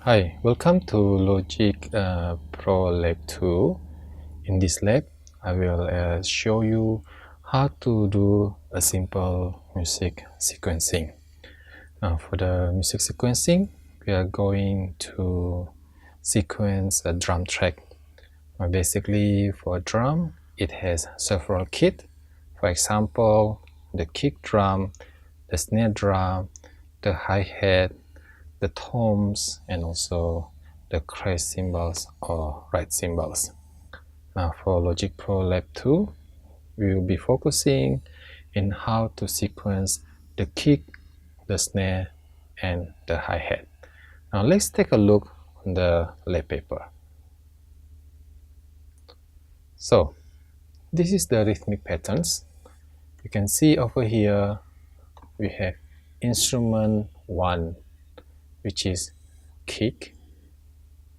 Hi, welcome to Logic Pro Lab 2. In this lab, I will show you how to do a simple music sequencing. Now, for the music sequencing, we are going to sequence a drum track. Basically, for a drum, it has several kits. For example, the kick drum, the snare drum, the hi-hat, the toms, and also the crash cymbals or ride cymbals. Now for Logic Pro Lab 2, we will be focusing in how to sequence the kick, the snare, and the hi-hat. Now let's take a look on the lab paper. So this is the rhythmic patterns. You can see over here we have instrument 1, which is kick,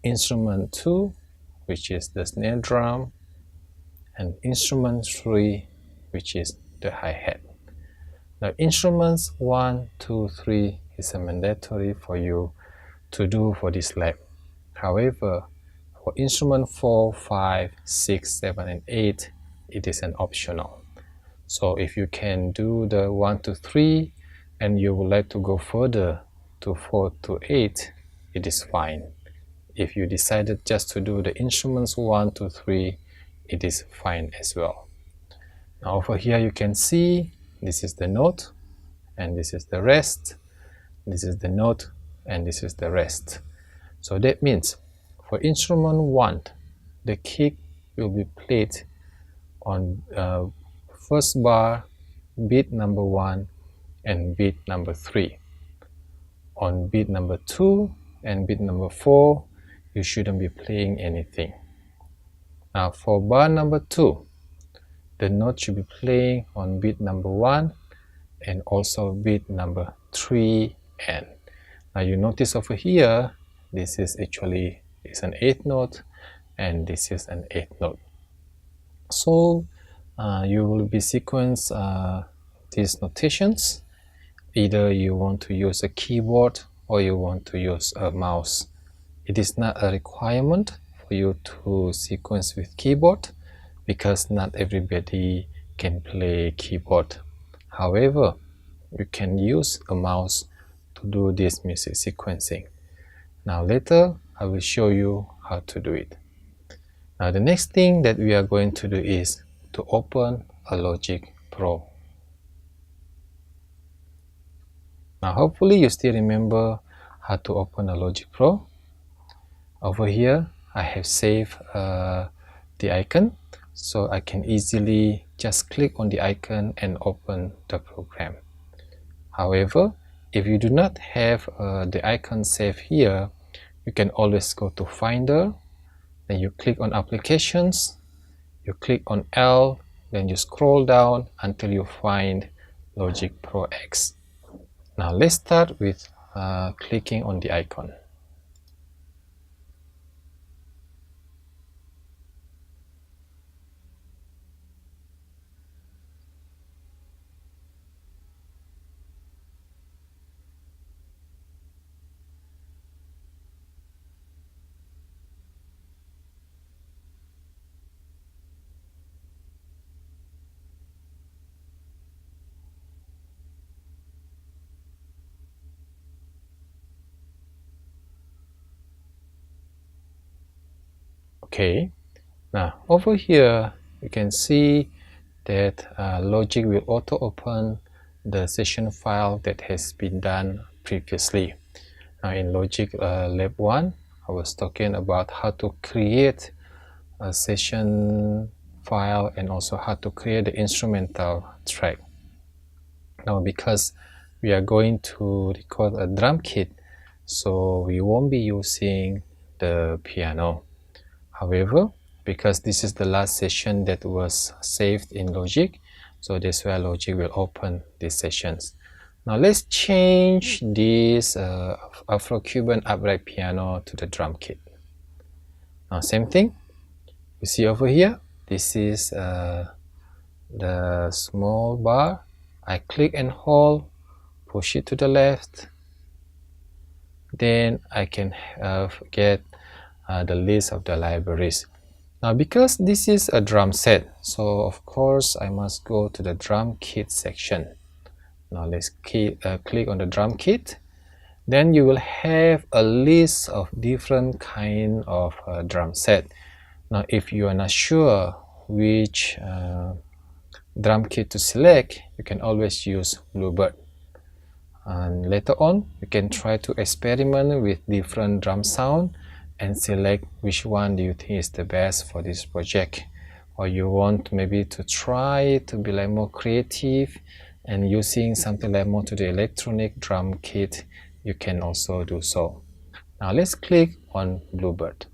instrument 2, which is the snare drum, and instrument 3, which is the hi-hat. Now instruments 1, 2, 3 is a mandatory for you to do for this lab. However, for instrument 4, 5, 6, 7, and 8, it is an optional. So if you can do the 1 to 3 and you would like to go further to 4 to 8, it is fine. If you decided just to do the instruments 1 to 3, it is fine as well. Now over here you can see this is the note and this is the rest. This is the note and this is the rest. So that means for instrument 1, the kick will be played on first bar, beat number 1, and beat number 3. On beat number 2 and beat number 4, you shouldn't be playing anything. Now for bar number 2, the note should be playing on beat number 1 and also beat number 3 and. Now you notice over here, this is actually an 8th note and this is an 8th note. So you will be sequence these notations. Either you want to use a keyboard or you want to use a mouse. It is not a requirement for you to sequence with keyboard because not everybody can play keyboard. However, you can use a mouse to do this music sequencing. Now later, I will show you how to do it. Now the next thing that we are going to do is to open a Logic Pro. Now hopefully you still remember how to open a Logic Pro. Over here, I have saved the icon, so I can easily just click on the icon and open the program. However, if you do not have the icon saved here, you can always go to Finder, then you click on Applications, you click on L, then you scroll down until you find Logic Pro X. Now let's start with clicking on the icon. Okay, now over here you can see that Logic will auto open the session file that has been done previously. Now in Logic Lab 1, I was talking about how to create a session file and also how to create the instrumental track. Now because we are going to record a drum kit, so we won't be using the piano. However, because this is the last session that was saved in Logic, so that's why Logic will open these sessions. Now let's change this Afro-Cuban upright piano to the drum kit. Now same thing, you see over here, this is the small bar. I click and hold, push it to the left, then I can get the list of the libraries. Now because this is a drum set, so of course I must go to the drum kit section. Now let's click on the drum kit. Then you will have a list of different kind of drum set. Now if you are not sure which drum kit to select, you can always use Bluebird. And later on, you can try to experiment with different drum sound and select which one do you think is the best for this project. Or you want maybe to try to be like more creative and using something like more to the electronic drum kit, you can also do so. Now let's click on Bluebird.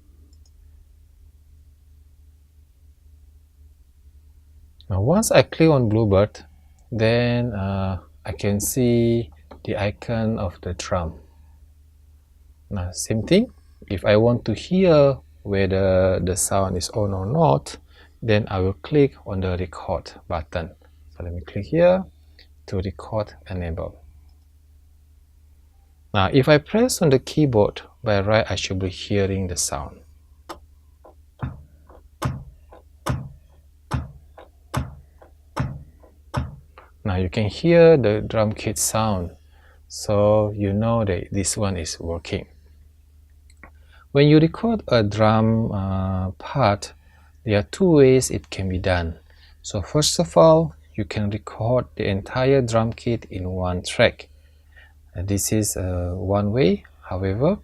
Now once I click on Bluebird, then I can see the icon of the drum. Now same thing, if I want to hear whether the sound is on or not, then I will click on the record button. So let me click here to record enable. Now if I press on the keyboard, by right I should be hearing the sound. Now you can hear the drum kit sound, so you know that this one is working. When you record a drum part, there are two ways it can be done. So first of all, you can record the entire drum kit in one track. This is one way. However,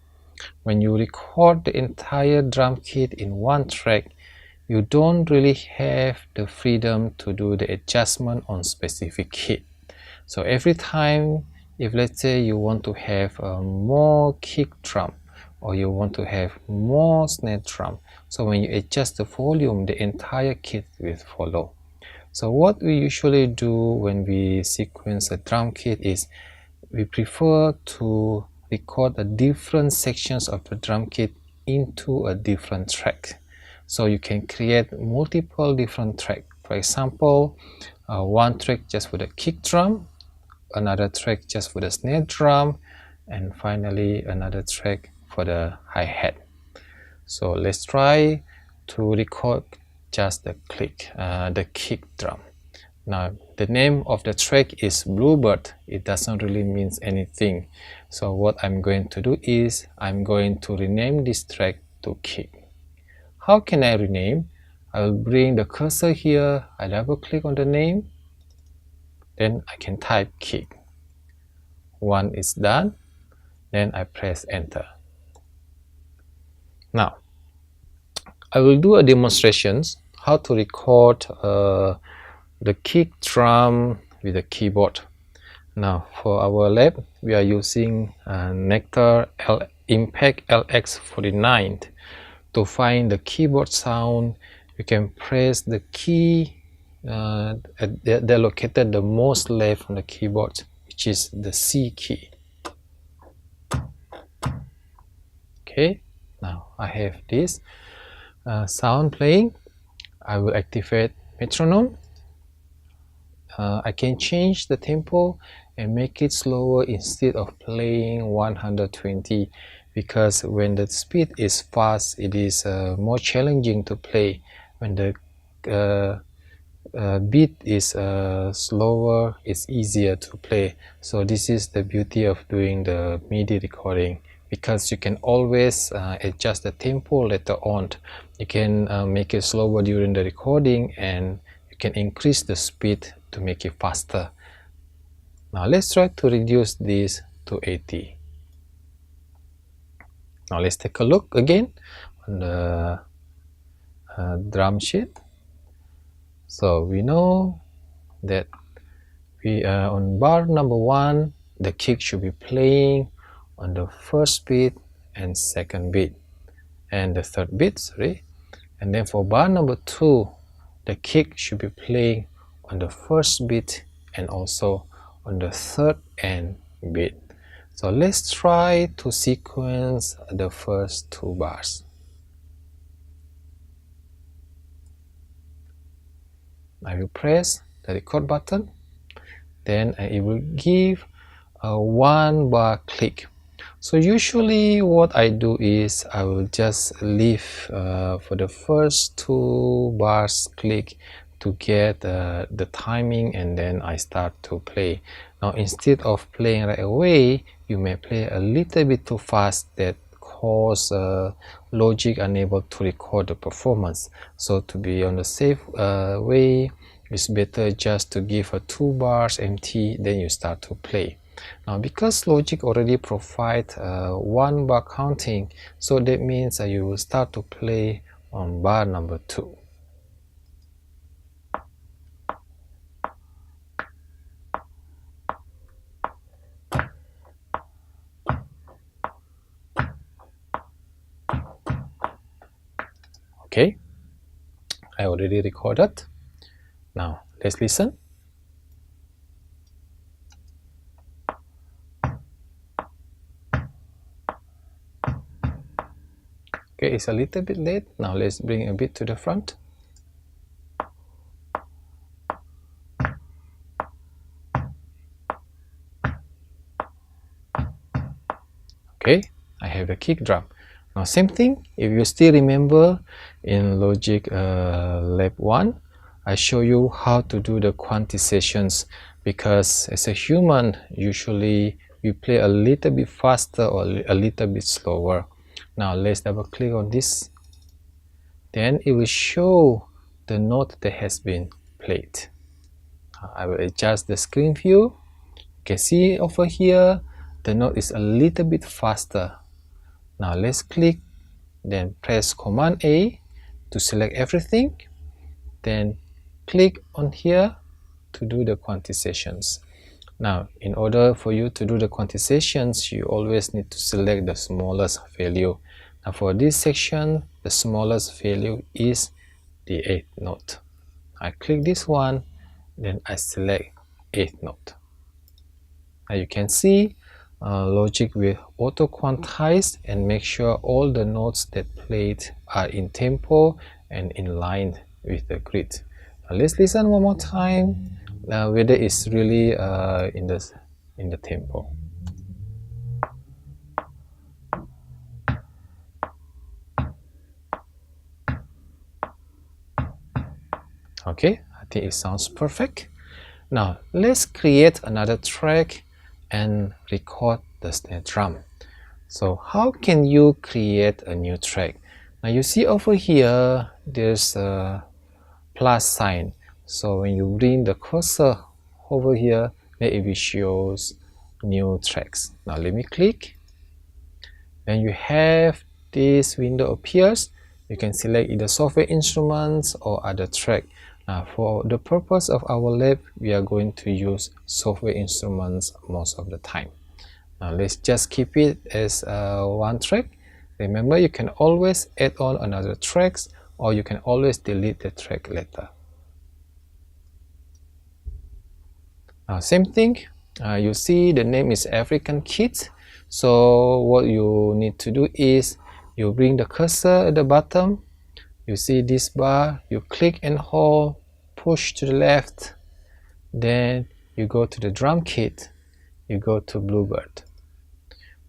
when you record the entire drum kit in one track, you don't really have the freedom to do the adjustment on specific kit. So every time, if let's say you want to have more kick drum, or you want to have more snare drum, so when you adjust the volume, the entire kit will follow. So what we usually do when we sequence a drum kit is we prefer to record the different sections of the drum kit into a different track. So you can create multiple different tracks. For example, one track just for the kick drum, another track just for the snare drum, and finally another track for the hi-hat. So let's try to record just the kick drum. Now the name of the track is Bluebird. It doesn't really mean anything. So what I'm going to do is I'm going to rename this track to kick. How can I rename? I will bring the cursor here, I double click on the name, then I can type kick. One is done, then I press enter. Now I will do a demonstration how to record the kick drum with the keyboard. Now for our lab, we are using Nectar Impact LX49. To find the keyboard sound, you can press the key they're located the most left on the keyboard, which is the C key. Okay, now I have this sound playing. I will activate metronome. I can change the tempo and make it slower instead of playing 120, because when the speed is fast, it is more challenging to play. When the beat is slower, it's easier to play. So this is the beauty of doing the MIDI recording, because you can always adjust the tempo later on. You can make it slower during the recording, and you can increase the speed to make it faster. Now let's try to reduce this to 80. Now let's take a look again on the drum sheet. So we know that we on bar number 1, the kick should be playing on the first beat and second beat and the third beat, and then for bar number 2, the kick should be playing on the first beat and also on the third end beat. So let's try to sequence the first 2 bars. I will press the record button, then it will give a 1 bar click. So usually what I do is I will just leave for the first 2 bars click to get the timing, and then I start to play. Now instead of playing right away, you may play a little bit too fast, that cause Logic unable to record the performance. So to be on the safe way, it's better just to give a 2 bars empty, then you start to play. Now because Logic already provide 1 bar counting, so that means you will start to play on bar number 2. Okay, I already recorded. Now let's listen. Okay, it's a little bit late. Now let's bring a bit to the front. Okay, I have the kick drum. Now same thing, if you still remember in Logic Lab 1, I show you how to do the quantizations, because as a human, usually we play a little bit faster or a little bit slower. Now let's double click on this. Then it will show the note that has been played. I will adjust the screen view. You can see over here, the note is a little bit faster. Now let's click, then press Command A to select everything. Then click on here to do the quantizations. Now, in order for you to do the quantizations, you always need to select the smallest value. Now for this section, the smallest value is the 8th note. I click this one, then I select 8th note. Now you can see Logic will auto quantize and make sure all the notes that played are in tempo and in line with the grid. Now let's listen one more time whether it's really in the tempo. Okay, I think it sounds perfect. Now let's create another track and record the snare drum. So how can you create a new track? Now you see over here there's a plus sign. So when you bring the cursor over here, then it will show new tracks. Now let me click. When you have this window appears, you can select either software instruments or other track. Now for the purpose of our lab, we are going to use software instruments most of the time. Now let's just keep it as one track. Remember, you can always add on another tracks, or you can always delete the track later. Now same thing, you see the name is African Kids. So what you need to do is you bring the cursor at the bottom. You see this bar, you click and hold, push to the left, then you go to the drum kit, you go to Bluebird.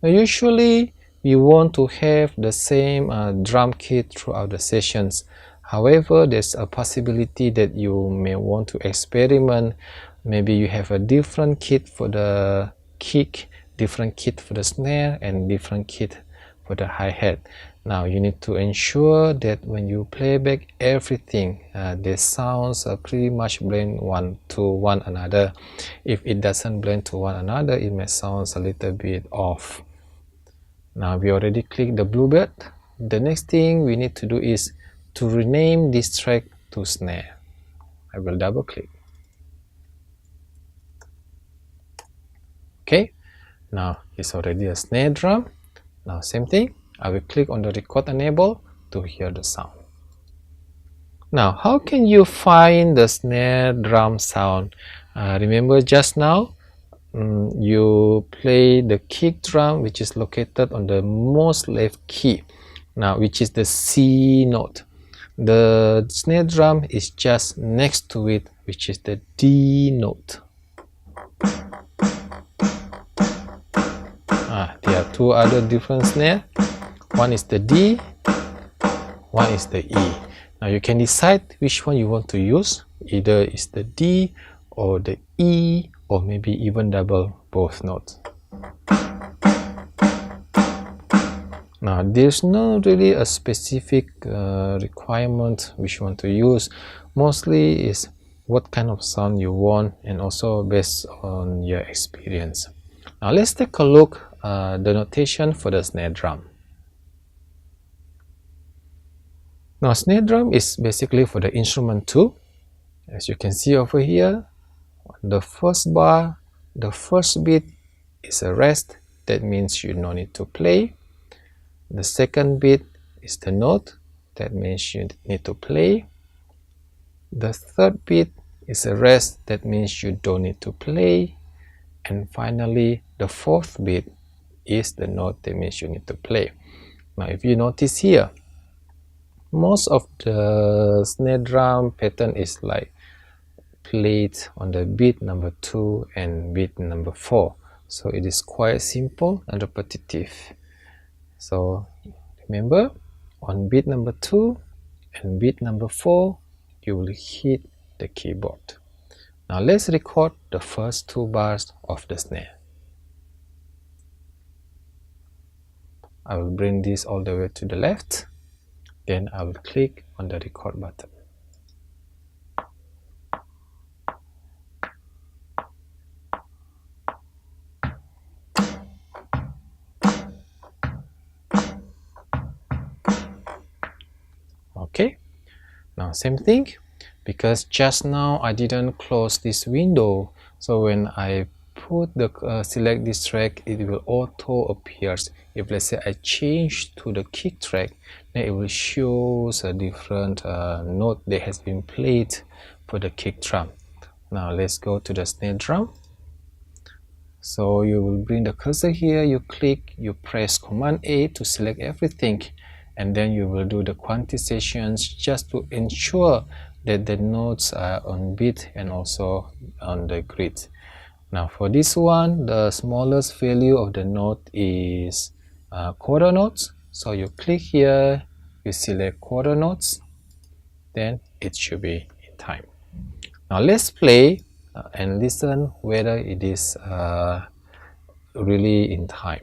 Now usually we want to have the same drum kit throughout the sessions. However, there's a possibility that you may want to experiment. Maybe you have a different kit for the kick, different kit for the snare, and different kit for the hi-hat. Now you need to ensure that when you play back everything, the sounds are pretty much blend one to one another. If it doesn't blend to one another, it may sound a little bit off. Now we already clicked the Bluebird. The next thing we need to do is to rename this track to snare. I will double click. Okay, now it's already a snare drum. Now same thing, I will click on the record enable to hear the sound. Now how can you find the snare drum sound? Remember just now you play the kick drum, which is located on the most left key, now which is the C note. The snare drum is just next to it, which is the D note. The there are two other different snares. One is the D, one is the E. Now you can decide which one you want to use. Either it's the D or the E, or maybe even double both notes. Now there's not really a specific requirement which you want to use. Mostly is what kind of sound you want, and also based on your experience. Now let's take a look the notation for the snare drum. Now snare drum is basically for the instrument 2. As you can see over here, the first bar, the first beat is a rest. That means you no need to play. The second beat is the note. That means you need to play. The third beat is a rest. That means you don't need to play. And finally, the fourth beat is the note. That means you need to play. Now if you notice here, most of the snare drum pattern is like played on the beat number 2 and beat number 4. So it is quite simple and repetitive. So remember, on beat number 2 and beat number 4, you will hit the keyboard. Now let's record the first 2 bars of the snare. I will bring this all the way to the left. Then I will click on the record button. Okay, now same thing, because just now I didn't close this window, so when I put the select this track, it will auto appears. If let's say I change to the kick track, then it will show a different note that has been played for the kick drum. Now let's go to the snare drum. So you will bring the cursor here, you click, you press Command A to select everything, and then you will do the quantizations just to ensure that the notes are on beat and also on the grid. Now for this one, the smallest value of the note is quarter notes. So you click here, you select quarter notes, then it should be in time. Now let's play and listen whether it is really in time.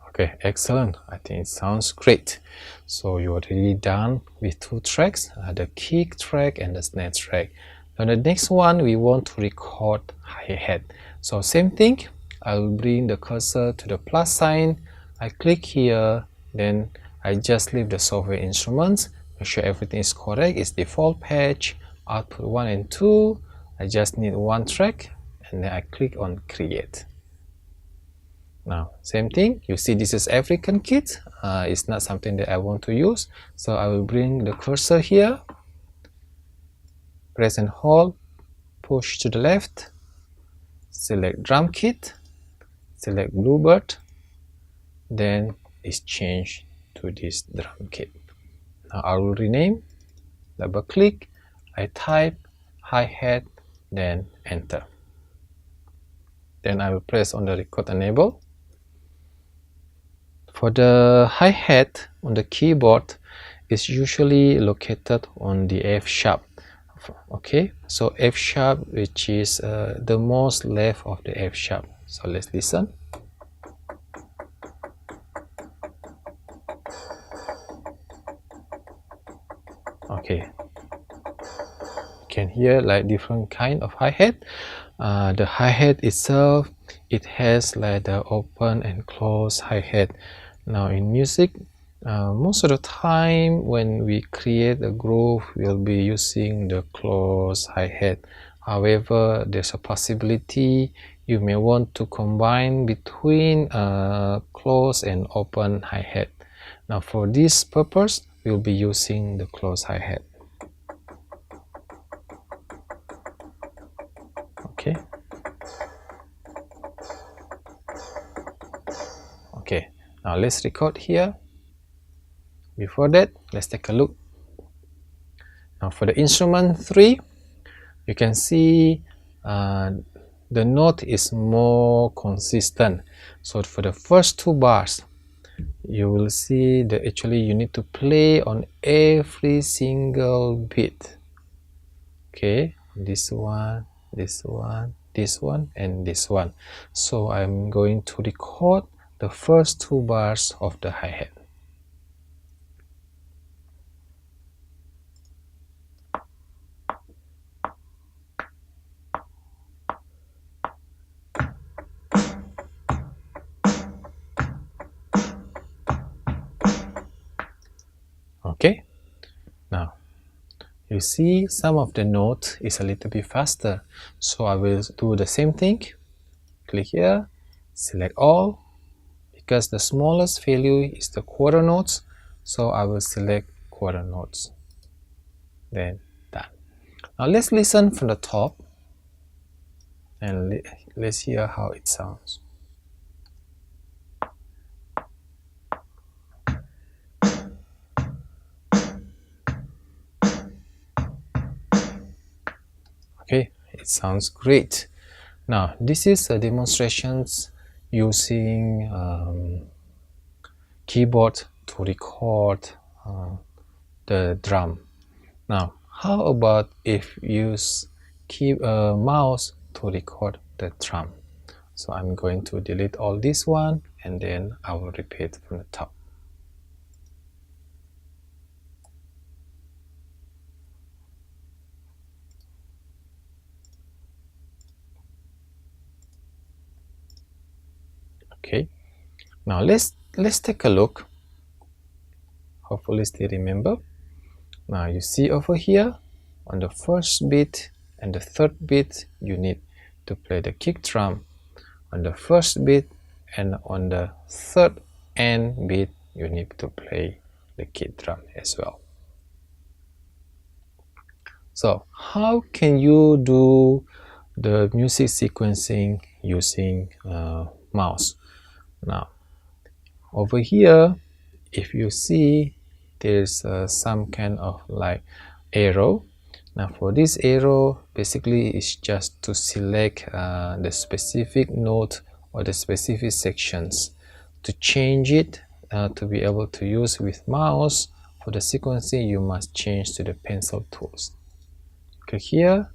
Okay, excellent. I think it sounds great. So you're already done with 2 tracks, the kick track and the snare track. Now the next one, we want to record hi-hat. So same thing, I will bring the cursor to the plus sign. I click here, then I just leave the software instruments, make sure everything is correct. It's default patch, output 1 and 2. I just need 1 track, and then I click on create. Now same thing, you see this is African kit. It's not something that I want to use, so I will bring the cursor here, press and hold, push to the left, select drum kit, select bluebird, then it's changed to this drum kit. Now I will rename, double click, I type hi-hat, then enter. Then I will press on the record enable. For the hi-hat on the keyboard, is usually located on the F sharp. Okay, so F sharp, which is the most left of the F sharp. So let's listen. Okay, you can hear like different kind of hi-hat. The hi-hat itself, it has like the open and close hi-hat. Now in music, most of the time when we create a groove, we'll be using the close hi-hat. However, there's a possibility you may want to combine between close and open hi-hat. Now for this purpose, we'll be using the close hi-hat. Okay. Okay, now let's record here. Before that, let's take a look. For the instrument 3, you can see the note is more consistent. So for the first 2 bars, you will see that actually you need to play on every single beat. Okay, this one, this one, this one, and this one. So I'm going to record the first 2 bars of the hi-hat. Okay, now you see some of the notes is a little bit faster, so I will do the same thing. Click here, select all, because the smallest value is the quarter notes, so I will select quarter notes. Then done. Now let's listen from the top and let's hear how it sounds. Okay, it sounds great. Now this is a demonstrations using keyboard to record the drum. Now how about if you use mouse to record the drum? So I'm going to delete all this one and then I will repeat from the top. Okay, now let's take a look. Hopefully still remember. Now you see over here on the first beat and the third beat you need to play the kick drum. On the first beat and on the third end beat you need to play the kick drum as well. So how can you do the music sequencing using mouse? Now over here, if you see there's some kind of like arrow. Now for this arrow, basically it's just to select the specific note or the specific sections. To change it to be able to use with mouse, for the sequencing you must change to the pencil tools. Click here,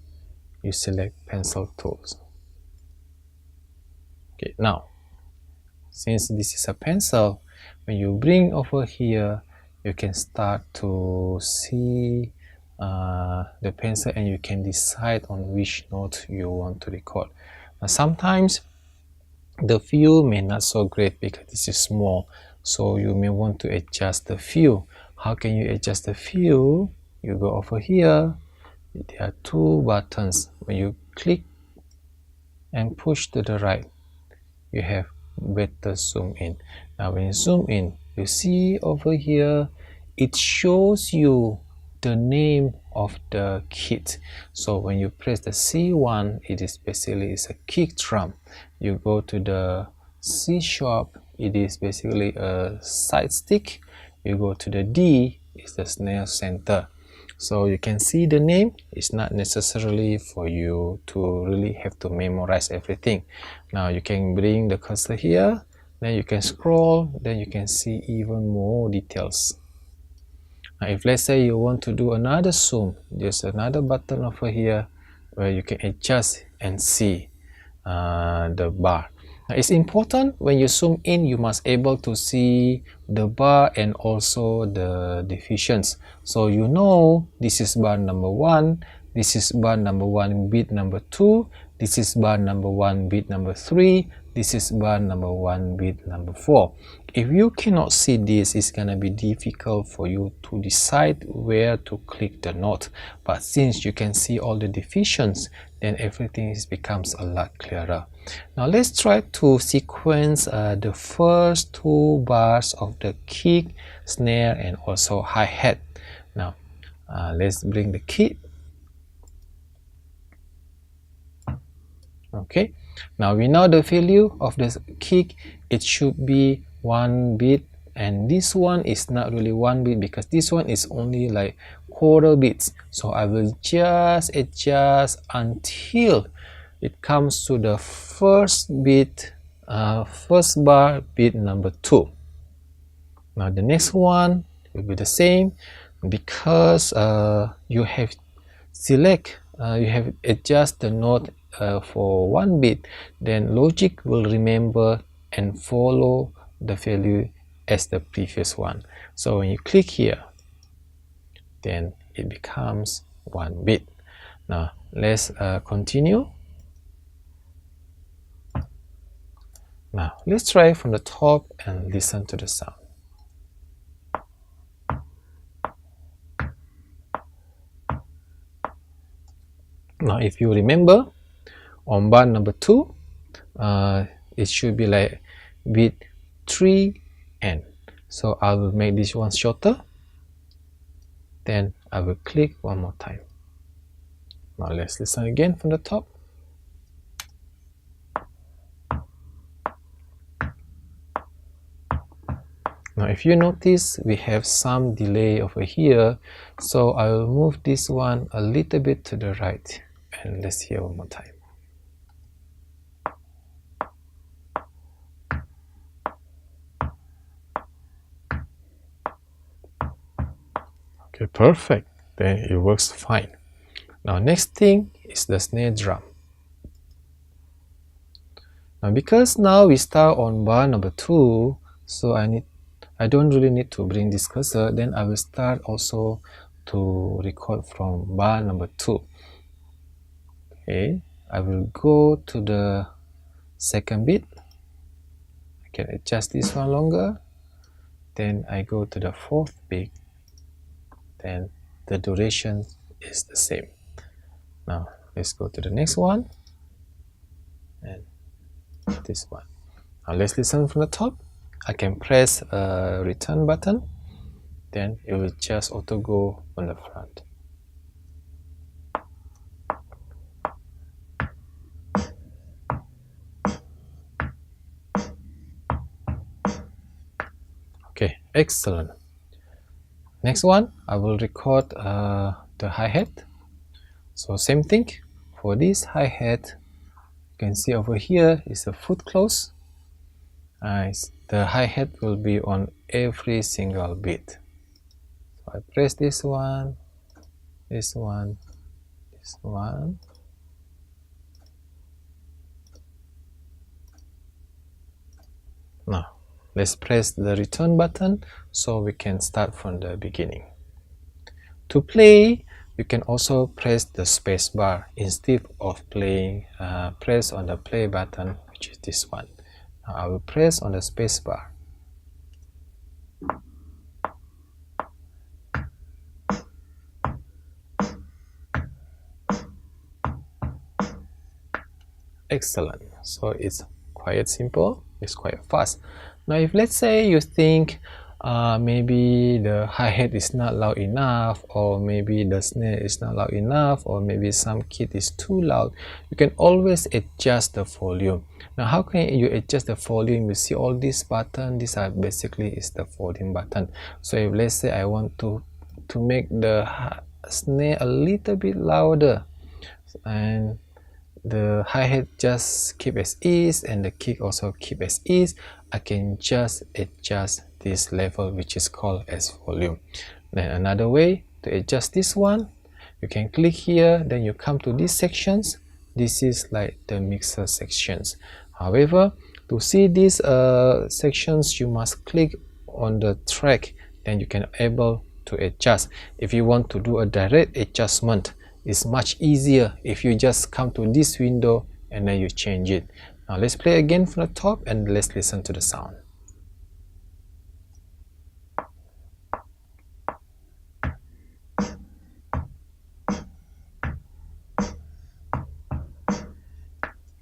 you select pencil tools. Okay, now since this is a pencil, when you bring over here, you can start to see the pencil and you can decide on which note you want to record. Now, sometimes the view may not so great because this is small, so you may want to adjust the view. How can you adjust the view? You go over here, there are 2 buttons. When you click and push to the right, you have better zoom in. Now when you zoom in, you see over here it shows you the name of the kit. So when you press the C1, it is basically a kick drum. You go to the C sharp, it is basically a side stick. You go to the D, it's the snare center. So you can see the name. It's not necessarily for you to really have to memorize everything. Now you can bring the cursor here, then you can scroll, then you can see even more details. Now if let's say you want to do another zoom, there's another button over here where you can adjust and see the bar. Now it's important when you zoom in, you must able to see the bar and also the divisions. So you know this is bar number 1, this is bar number 1 beat number 2, this is bar number 1 beat number 3, this is bar number 1 beat number 4. If you cannot see this, it's gonna be difficult for you to decide where to click the note. But since you can see all the divisions, then everything becomes a lot clearer. Now let's try to sequence the first 2 bars of the kick, snare, and also hi-hat. Now let's bring the kick. Okay, now we know the value of the kick. It should be 1 beat, and this one is not really 1 beat because this one is only like quarter beats. So I will just adjust until it comes to the first beat, first bar, beat number 2. Now the next one will be the same, because you have adjust the note for one beat, then logic will remember and follow the value as the previous one. So when you click here, then it becomes 1 beat. Now let's continue. Now let's try from the top and listen to the sound. Now if you remember, on bar number 2, it should be like beat 3N. So I will make this one shorter. Then I will click one more time. Now let's listen again from the top. Now if you notice, we have some delay over here, so I will move this one a little bit to the right, and let's hear one more time. Okay, perfect. Then it works fine. Now next thing is the snare drum. Now because now we start on bar number 2, so I don't really need to bring this cursor. Then I will start also to record from bar number 2. Okay, I will go to the second beat. I can adjust this one longer. Then I go to the 4th beat. Then the duration is the same. Now let's go to the next one, and this one. Now let's listen from the top. I can press a return button, then it will just auto go on the front. Okay, excellent. Next one, I will record the hi-hat. So same thing for this hi-hat. You can see over here is a foot close. The hi-hat will be on every single beat. So I press this one, this one, this one. Now let's press the return button so we can start from the beginning. To play, you can also press the space bar instead of playing. Press on the play button, which is this one. Now I will press on the space bar. Excellent. So it's quite simple, it's quite fast. Now if let's say you think maybe the hi-hat is not loud enough, or maybe the snare is not loud enough, or maybe some kit is too loud, you can always adjust the volume. Now how can you adjust the volume? You see all these buttons, these are basically is the volume button. So if let's say I want to make the snare a little bit louder, and the hi-hat just keep as is and the kick also keep as is, I can just adjust this level, which is called as volume. Then another way to adjust this one, you can click here, then you come to these sections. This is like the mixer sections. However, to see these sections, you must click on the track, then you can able to adjust. If you want to do a direct adjustment, it's much easier if you just come to this window and then you change it. Now let's play again from the top and let's listen to the sound.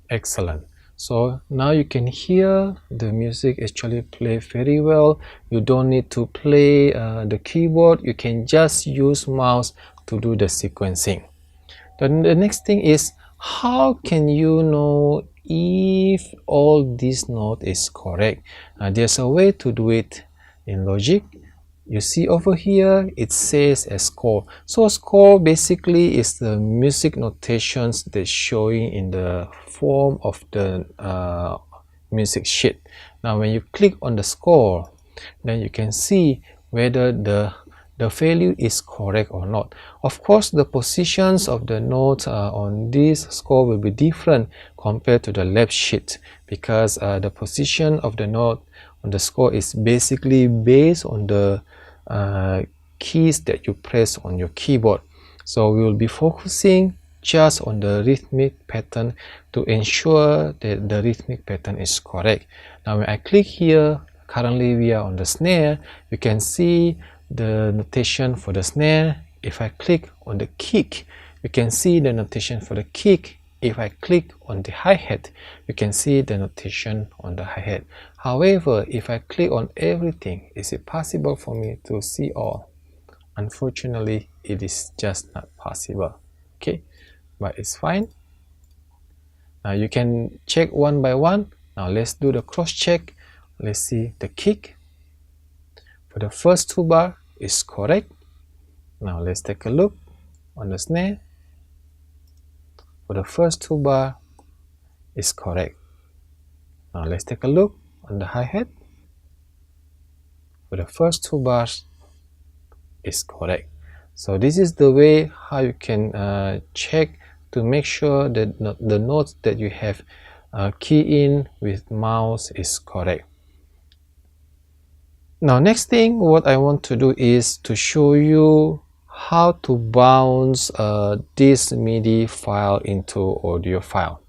Excellent. So now you can hear the music actually play very well. You don't need to play the keyboard. You can just use mouse to do the sequencing. Then the next thing is, how can you know if all this note is correct? There's a way to do it in Logic. you see over here it says a score. So score basically is the music notations that's showing in the form of the music sheet. Now when you click on the score, then you can see whether the value is correct or not. Of course, the positions of the notes on this score will be different compared to the left sheet, because the position of the note on the score is basically based on the keys that you press on your keyboard. So we will be focusing just on the rhythmic pattern to ensure that the rhythmic pattern is correct. Now when I click here, currently we are on the snare, you can see the notation for the snare. If I click on the kick, you can see the notation for the kick. If I click on the hi-hat, you can see the notation on the hi-hat. However, if I click on everything, is it possible for me to see all? Unfortunately, it is just not possible. Okay, but it's fine. Now you can check one by one. Now let's do the cross check. Let's see the kick. For the first two bar is correct. Now let's take a look on the snare. For the first two bar is correct. Now let's take a look on the hi-hat. For the first two bars is correct. So this is the way how you can check to make sure that the notes that you have key in with mouse is correct. Now next thing what I want to do is to show you how to bounce this MIDI file into audio file.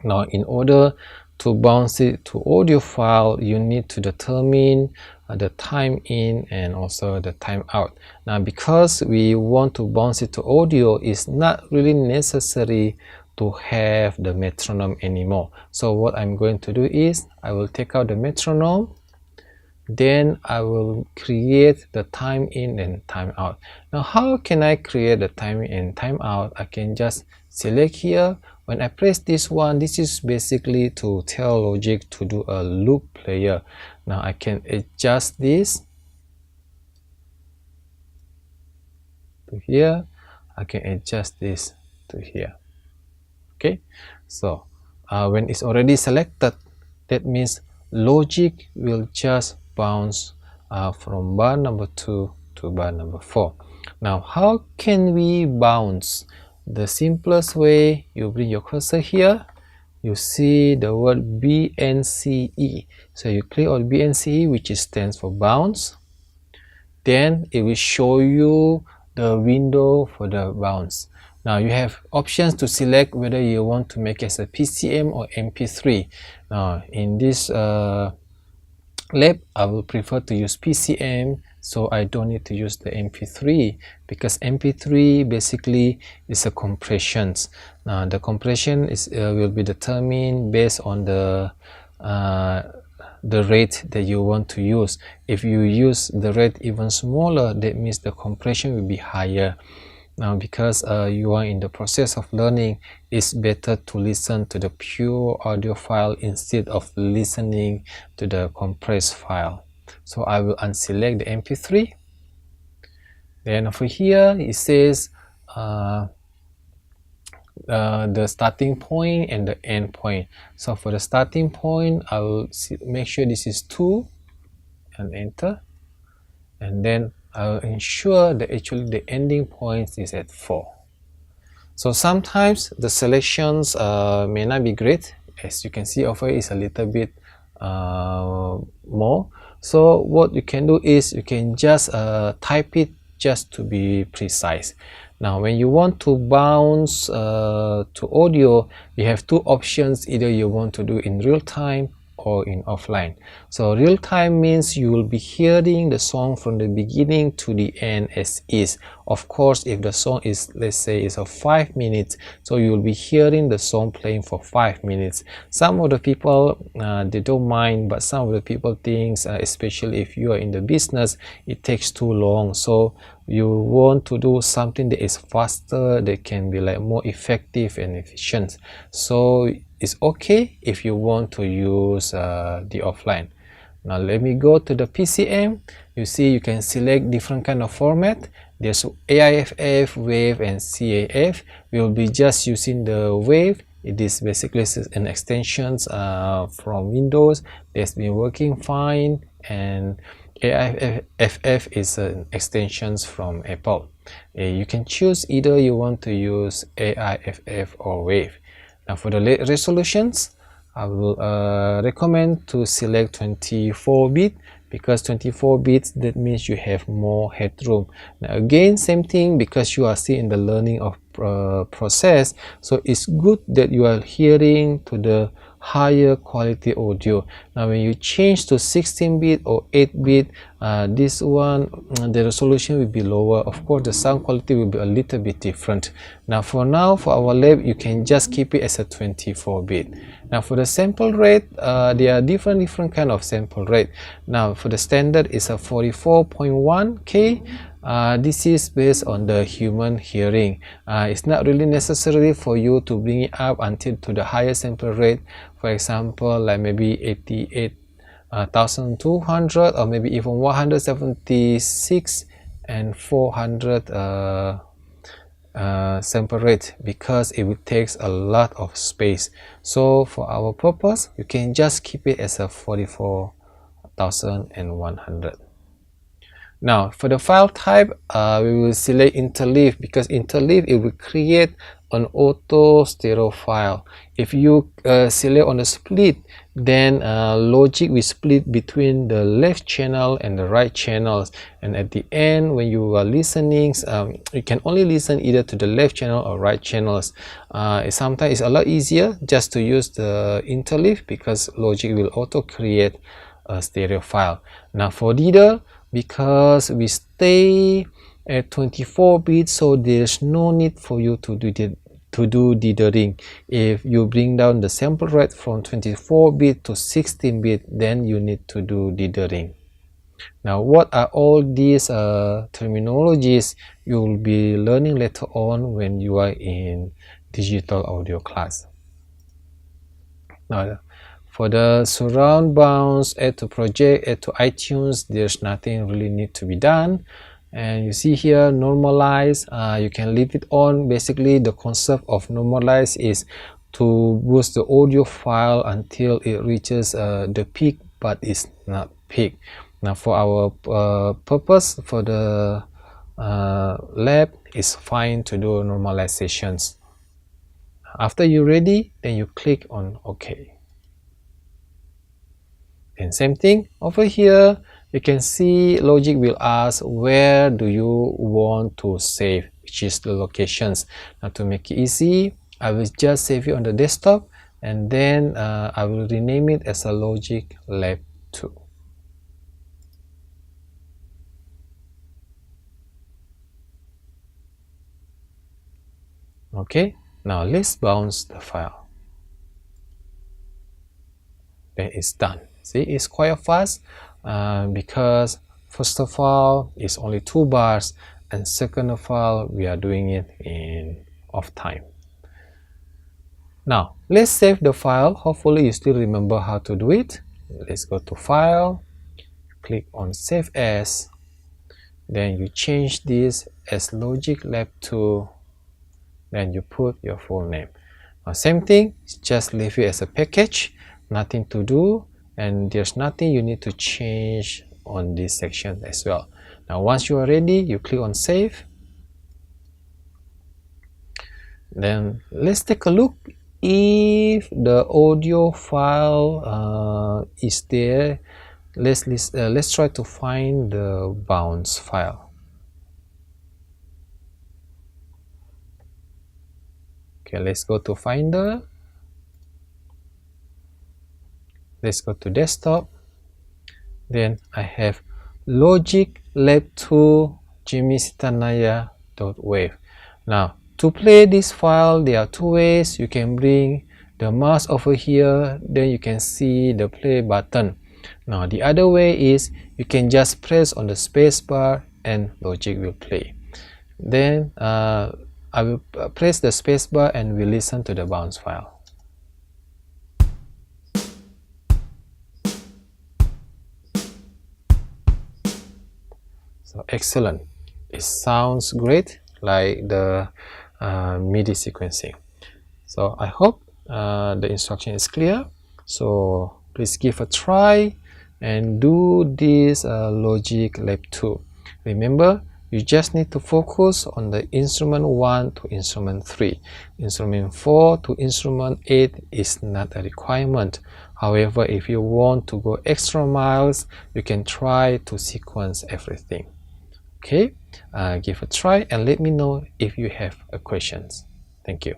Now in order to bounce it to audio file, you need to determine the time in and also the time out. Now because we want to bounce it to audio, it's not really necessary to have the metronome anymore. So what I'm going to do is I will take out the metronome, then I will create the time in and time out. Now how can I create the time in and time out? I can just select here. When I press this one, this is basically to tell Logic to do a loop player. Now I can adjust this to here. I can adjust this to here. Okay, so when it's already selected, that means Logic will just bounce from bar number 2 to bar number 4. Now how can we bounce? The simplest way, you bring your cursor here, you see the word BNCE. So you click on BNCE, which stands for bounce. Then it will show you the window for the bounce. Now you have options to select whether you want to make it as a PCM or MP3. Now in this lab, I will prefer to use PCM, so I don't need to use the MP3, because MP3 basically is a compression. Now the compression is will be determined based on the rate that you want to use. If you use the rate even smaller, that means the compression will be higher. Now because you are in the process of learning, it's better to listen to the pure audio file instead of listening to the compressed file. So I will unselect the MP3. Then over here it says the starting point and the end point. So for the starting point, I will make sure this is 2 and enter, and then I'll ensure that actually the ending point is at 4. So sometimes the selections may not be great. As you can see over here, it's a little bit more. So what you can do is you can just type it just to be precise. Now when you want to bounce to audio, you have two options. Either you want to do in real time or in offline. So real time means you will be hearing the song from the beginning to the end as is. Of course, if the song is, let's say, is of 5 minutes, so you will be hearing the song playing for 5 minutes. Some of the people they don't mind, but some of the people think, especially if you are in the business, it takes too long. So you want to do something that is faster, that can be like more effective and efficient. So it's okay if you want to use the offline. Now let me go to the PCM. You see you can select different kind of format. There's AIFF, WAV and CAF. We will be just using the WAV. It is basically an extensions from Windows that's been working fine, and AIFF is an extensions from Apple. You can choose either you want to use AIFF or WAV. Now for the resolutions, I will recommend to select 24-bit, because 24 bits, that means you have more headroom. Now again, same thing, because you are still in the learning of process, so it's good that you are hearing to the higher quality audio. Now when you change to 16-bit or 8-bit, this one, the resolution will be lower. Of course the sound quality will be a little bit different. Now for our lab, you can just keep it as a 24-bit. Now for the sample rate, there are different kind of sample rate. Now for the standard is a 44.1K. This is based on the human hearing. It's not really necessary for you to bring it up until to the higher sample rate. For example, like maybe 88,200 or maybe even 176 and 400 sample rate, because it will take a lot of space. So for our purpose, you can just keep it as a 44,100. Now for the file type, we will select interleave, because interleave, it will create an auto stereo file. If you select on the split, then logic will split between the left channel and the right channels, and at the end when you are listening, you can only listen either to the left channel or right channels. Sometimes it's a lot easier just to use the interleave, because logic will auto create a stereo file. Now for Diddle, because we stay at 24 bits, so there's no need for you to do dithering. If you bring down the sample rate from 24 bit to 16 bit, then you need to do dithering. Now what are all these terminologies? You will be learning later on when you are in digital audio class. Now for the surround bounds, add to project, add to iTunes, there's nothing really need to be done. And you see here normalize, you can leave it on. Basically the concept of normalize is to boost the audio file until it reaches the peak, but it's not peak. Now for our purpose, for the lab, it's fine to do normalizations. After you're ready, then you click on OK. And same thing over here, you can see logic will ask where do you want to save, which is the locations. Now to make it easy, I will just save it on the desktop, and then I will rename it as a Logic Lab 2. Okay, now let's bounce the file. Then it's done. See, it's quite fast because first of all, it's only 2 bars, and second of all, we are doing it in off time. Now let's save the file. Hopefully you still remember how to do it. Let's go to File, click on Save As, then you change this as Logic Lab 2, then you put your full name. Now same thing, just leave it as a package, nothing to do, and there's nothing you need to change on this section as well. Now once you are ready, you click on Save. Then let's take a look if the audio file is there. Let's try to find the bounce file. Okay, let's go to Finder. Let's go to Desktop. Then I have Logic Lab 2 Jemi Sitanayah.wave. Now to play this file, there are 2 ways. You can bring the mouse over here, then you can see the play button. Now the other way is you can just press on the space bar and Logic will play. Then I will press the space bar and we listen to the bounce file. So excellent. It sounds great, like the MIDI sequencing. So I hope the instruction is clear. So please give a try and do this logic lab 2. Remember, you just need to focus on the instrument 1 to instrument 3. Instrument 4 to instrument 8 is not a requirement. However, if you want to go extra miles, you can try to sequence everything. Okay, give a try and let me know if you have questions. Thank you.